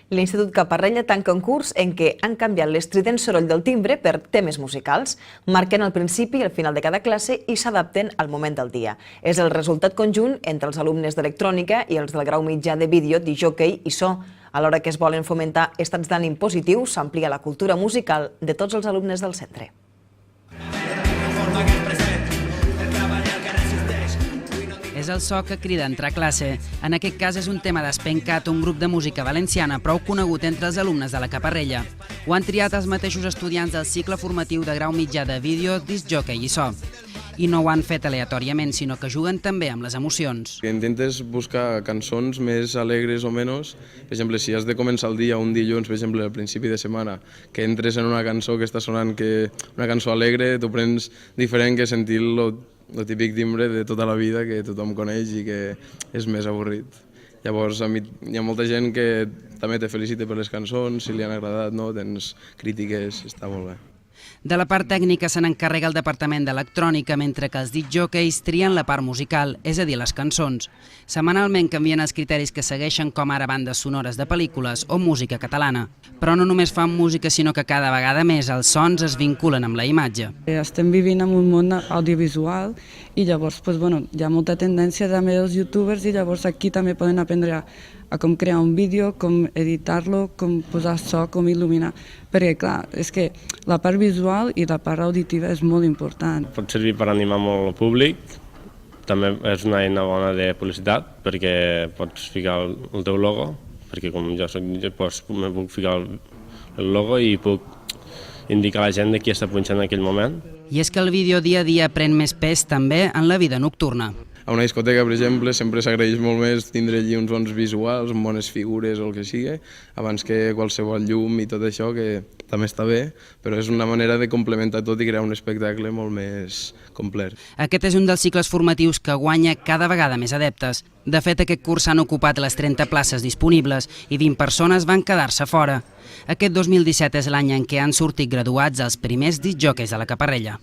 L'Institut Caparrella tanca un curs en què han canviat l'estrident soroll del timbre per temes musicals, marquen el principi i el final de cada classe i s'adapten al moment del dia. És el resultat conjunt entre els alumnes d'electrònica i els del grau mitjà de vídeo, discjòquei i so. Alhora que es volen fomentar estats d'ànim positius, s'amplia la cultura musical de tots els alumnes del centre. És el so que crida a entrar a classe. En aquest cas és un tema d'Espencat, un grup de música valenciana prou conegut entre els alumnes de la Caparrella. Ho han triat els mateixos estudiants del cicle formatiu de grau mitjà de vídeo, discjòquei i so. I no ho han fet aleatòriament, sinó que juguen també amb les emocions. Intentes buscar cançons més alegres o menys. Per exemple, si has de començar el dia un dilluns, per exemple, al principi de setmana, que entres en una cançó que està sonant, una cançó alegre, t'ho prens diferent que sentir el típic timbre de tota la vida que tothom coneix i que és més avorrit. Llavors, hi ha molta gent que també te felicita per les cançons, si li han agradat, no? Tens crítiques, està molt bé. De la part tècnica se n'encarrega el Departament d'Electrònica, mentre que els discjòqueis trien la part musical, és a dir, les cançons. Setmanalment canvien els criteris que segueixen, com ara bandes sonores de pel·lícules o música catalana. Però no només fan música, sinó que cada vegada més els sons es vinculen amb la imatge. Estem vivint en un món audiovisual i llavors hi ha molta tendència també dels youtubers i llavors aquí també poden aprendre a com crear un vídeo, com editar-lo, com posar so, com il·luminar. Perquè, clar, és que la part visual i la part auditiva és molt important. Pot servir per animar molt el públic, també és una eina bona de publicitat, perquè pots ficar el teu logo, perquè com jo soc DJ, me puc ficar el logo i puc indicar a la gent de qui està punxant en aquell moment. I és que el vídeo dia a dia pren més pes també en la vida nocturna. A una discoteca, per exemple, sempre s'agraeix molt més tindre allí uns bons visuals, bones figures o el que sigui, abans que qualsevol llum i tot això, que també està bé, però és una manera de complementar tot i crear un espectacle molt més complet. Aquest és un dels cicles formatius que guanya cada vegada més adeptes. De fet, aquest curs s'han ocupat les 30 places disponibles i 20 persones van quedar-se fora. Aquest 2017 és l'any en què han sortit graduats els primers discjòqueis de la Caparrella.